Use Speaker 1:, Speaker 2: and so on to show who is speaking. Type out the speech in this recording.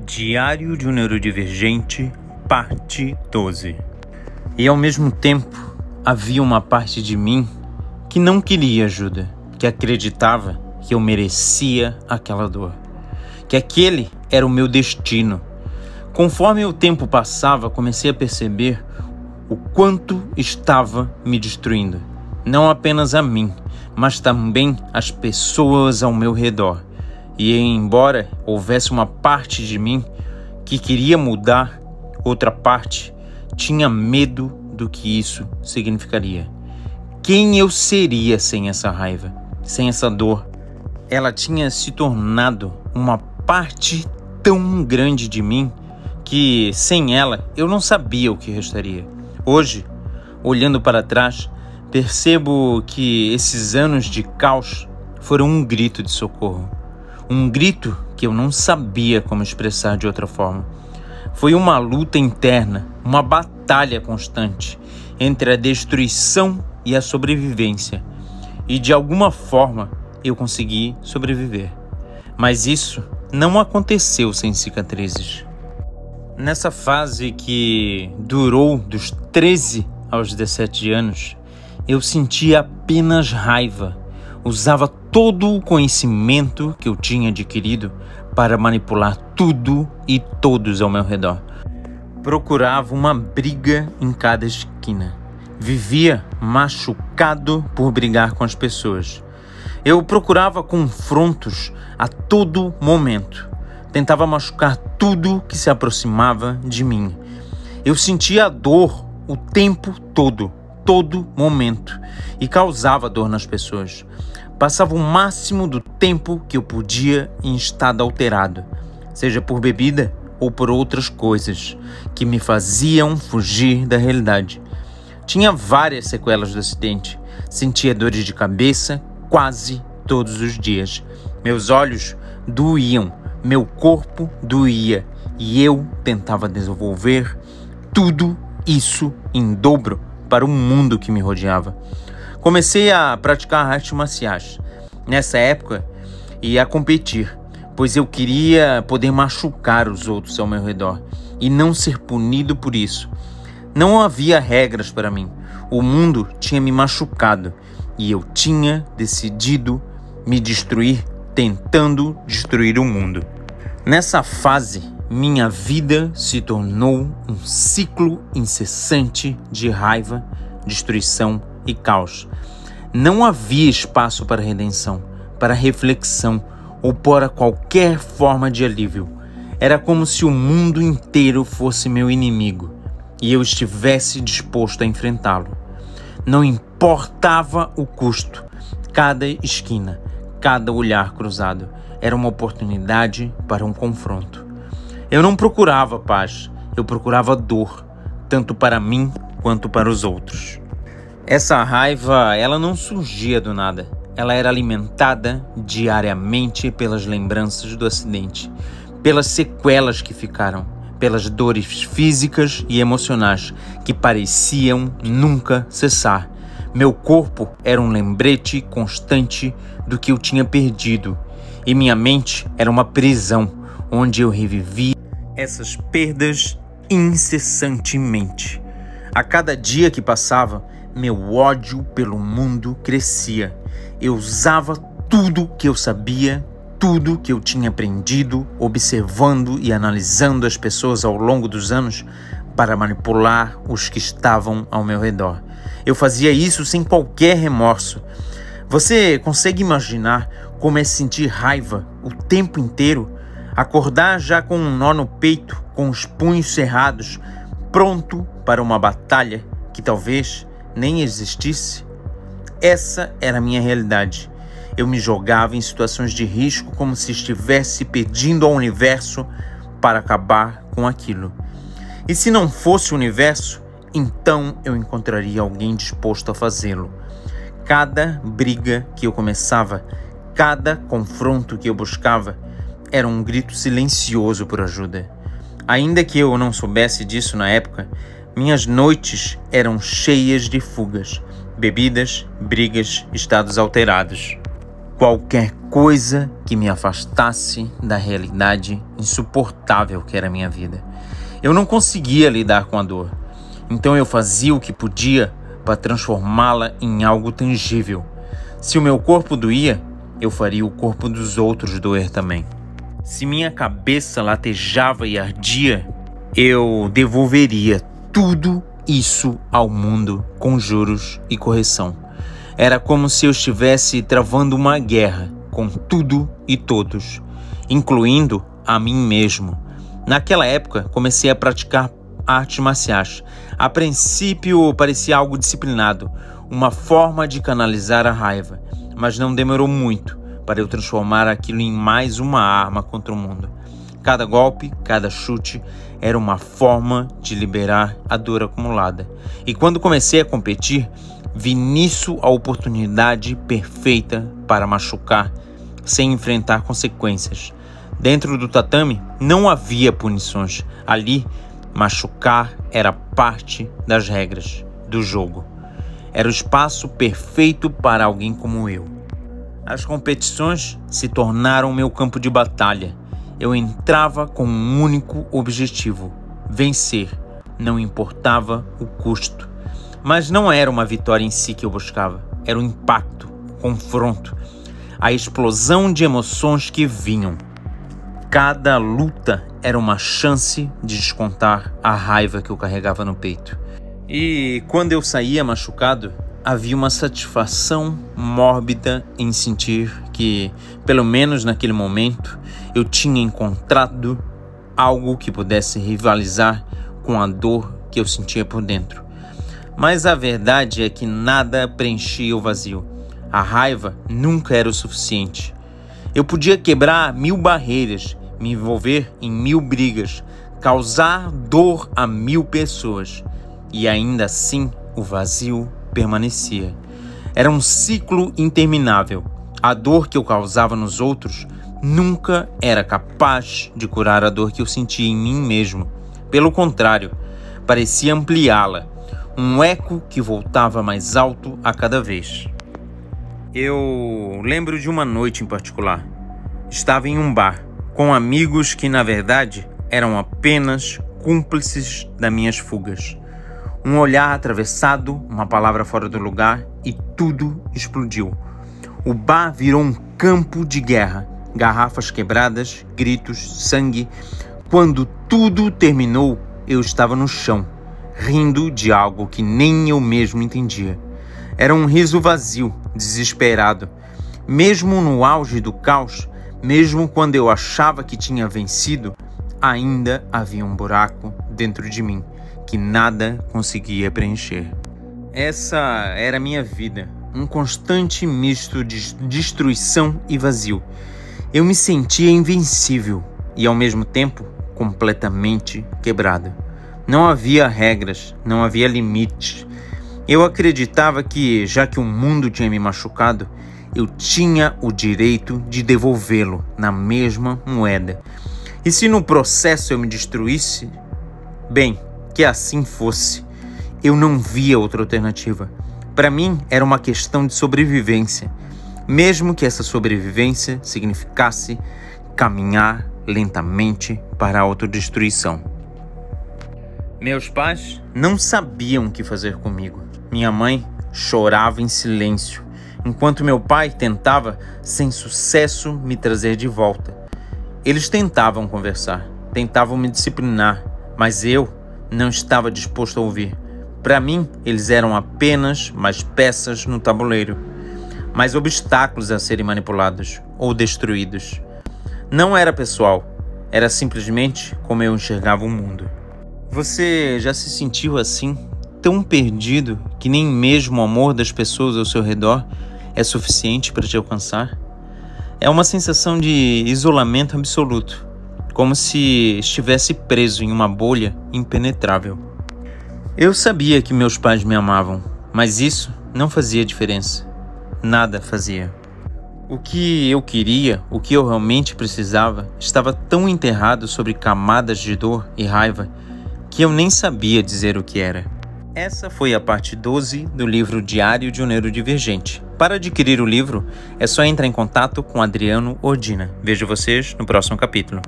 Speaker 1: Diário de um Neurodivergente, parte 12. E ao mesmo tempo, havia uma parte de mim que não queria ajuda, que acreditava que eu merecia aquela dor, que aquele era o meu destino. Conforme o tempo passava, comecei a perceber o quanto estava me destruindo, não apenas a mim, mas também as pessoas ao meu redor. E embora houvesse uma parte de mim que queria mudar, outra parte tinha medo do que isso significaria. Quem eu seria sem essa raiva, sem essa dor? Ela tinha se tornado uma parte tão grande de mim que, sem ela, eu não sabia o que restaria. Hoje, olhando para trás, percebo que esses anos de caos foram um grito de socorro. Um grito que eu não sabia como expressar de outra forma. Foi uma luta interna, uma batalha constante entre a destruição e a sobrevivência. E de alguma forma eu consegui sobreviver. Mas isso não aconteceu sem cicatrizes. Nessa fase que durou dos 13 aos 17 anos, eu sentia apenas raiva. Usava todo o conhecimento que eu tinha adquirido para manipular tudo e todos ao meu redor. Procurava uma briga em cada esquina. Vivia machucado por brigar com as pessoas. Eu procurava confrontos a todo momento. Tentava machucar tudo que se aproximava de mim. Eu sentia a dor o tempo todo momento, e causava dor nas pessoas. Passava o máximo do tempo que eu podia em estado alterado, seja por bebida ou por outras coisas que me faziam fugir da realidade. Tinha várias sequelas do acidente. Sentia dores de cabeça quase todos os dias. Meus olhos doíam, meu corpo doía e eu tentava desenvolver tudo isso em dobro para o mundo que me rodeava. Comecei a praticar artes marciais nessa época e a competir, pois eu queria poder machucar os outros ao meu redor e não ser punido por isso. Não havia regras para mim. O mundo tinha me machucado e eu tinha decidido me destruir, tentando destruir o mundo. Nessa fase, minha vida se tornou um ciclo incessante de raiva, destruição e caos. Não havia espaço para redenção, para reflexão ou para qualquer forma de alívio. Era como se o mundo inteiro fosse meu inimigo e eu estivesse disposto a enfrentá-lo. Não importava o custo, cada esquina, cada olhar cruzado era uma oportunidade para um confronto. Eu não procurava paz, eu procurava dor, tanto para mim quanto para os outros. Essa raiva, ela não surgia do nada. Ela era alimentada diariamente pelas lembranças do acidente, pelas sequelas que ficaram, pelas dores físicas e emocionais que pareciam nunca cessar. Meu corpo era um lembrete constante do que eu tinha perdido, e minha mente era uma prisão onde eu revivia essas perdas incessantemente. A cada dia que passava, meu ódio pelo mundo crescia. Eu usava tudo que eu sabia, tudo que eu tinha aprendido, observando e analisando as pessoas ao longo dos anos para manipular os que estavam ao meu redor. Eu fazia isso sem qualquer remorso. Você consegue imaginar como é sentir raiva o tempo inteiro? Acordar já com um nó no peito, com os punhos cerrados, pronto para uma batalha que talvez nem existisse? Essa era a minha realidade. Eu me jogava em situações de risco como se estivesse pedindo ao universo para acabar com aquilo. E se não fosse o universo, então eu encontraria alguém disposto a fazê-lo. Cada briga que eu começava, cada confronto que eu buscava, era um grito silencioso por ajuda. Ainda que eu não soubesse disso na época, minhas noites eram cheias de fugas, bebidas, brigas, estados alterados. Qualquer coisa que me afastasse da realidade insuportável que era a minha vida. Eu não conseguia lidar com a dor, então eu fazia o que podia para transformá-la em algo tangível. Se o meu corpo doía, eu faria o corpo dos outros doer também. Se minha cabeça latejava e ardia, eu devolveria tudo isso ao mundo com juros e correção. Era como se eu estivesse travando uma guerra com tudo e todos, incluindo a mim mesmo. Naquela época, comecei a praticar artes marciais. A princípio, parecia algo disciplinado, uma forma de canalizar a raiva, mas não demorou muito para eu transformar aquilo em mais uma arma contra o mundo. Cada golpe, cada chute era uma forma de liberar a dor acumulada. E quando comecei a competir, vi nisso a oportunidade perfeita para machucar sem enfrentar consequências. Dentro do tatame não havia punições. Ali, machucar era parte das regras do jogo. Era o espaço perfeito para alguém como eu. As competições se tornaram meu campo de batalha. Eu entrava com um único objetivo: vencer, não importava o custo. Mas não era uma vitória em si que eu buscava, era o impacto, o confronto, a explosão de emoções que vinham. Cada luta era uma chance de descontar a raiva que eu carregava no peito. E quando eu saía machucado, havia uma satisfação mórbida em sentir que, pelo menos naquele momento, eu tinha encontrado algo que pudesse rivalizar com a dor que eu sentia por dentro. Mas a verdade é que nada preenchia o vazio. A raiva nunca era o suficiente. Eu podia quebrar 1000 barreiras, me envolver em 1000 brigas, causar dor a 1000 pessoas. E ainda assim, o vazio permanecia. Era um ciclo interminável. A dor que eu causava nos outros nunca era capaz de curar a dor que eu sentia em mim mesmo. Pelo contrário, parecia ampliá-la. Um eco que voltava mais alto a cada vez. Eu lembro de uma noite em particular. Estava em um bar, com amigos que, na verdade, eram apenas cúmplices das minhas fugas. Um olhar atravessado, uma palavra fora do lugar e tudo explodiu. O bar virou um campo de guerra. Garrafas quebradas, gritos, sangue. Quando tudo terminou, eu estava no chão, rindo de algo que nem eu mesmo entendia. Era um riso vazio, desesperado. Mesmo no auge do caos, mesmo quando eu achava que tinha vencido, ainda havia um buraco dentro de mim que nada conseguia preencher. Essa era a minha vida, um constante misto de destruição e vazio. Eu me sentia invencível e, ao mesmo tempo, completamente quebrado. Não havia regras, não havia limites. Eu acreditava que, já que o mundo tinha me machucado, eu tinha o direito de devolvê-lo na mesma moeda. E se no processo eu me destruísse, bem, que assim fosse. Eu não via outra alternativa. Para mim, era uma questão de sobrevivência, mesmo que essa sobrevivência significasse caminhar lentamente para a autodestruição. Meus pais não sabiam o que fazer comigo. Minha mãe chorava em silêncio, enquanto meu pai tentava, sem sucesso, me trazer de volta. Eles tentavam conversar, tentavam me disciplinar, mas eu não estava disposto a ouvir. Para mim, eles eram apenas mais peças no tabuleiro, mais obstáculos a serem manipulados ou destruídos. Não era pessoal, era simplesmente como eu enxergava o mundo. Você já se sentiu assim, tão perdido que nem mesmo o amor das pessoas ao seu redor é suficiente para te alcançar? É uma sensação de isolamento absoluto, como se estivesse preso em uma bolha impenetrável. Eu sabia que meus pais me amavam, mas isso não fazia diferença. Nada fazia. O que eu queria, o que eu realmente precisava, estava tão enterrado sobre camadas de dor e raiva que eu nem sabia dizer o que era. Essa foi a parte 12 do livro Diário de um Neurodivergente, Para adquirir o livro, é só entrar em contato com Adriano Ordina. Vejo vocês no próximo capítulo.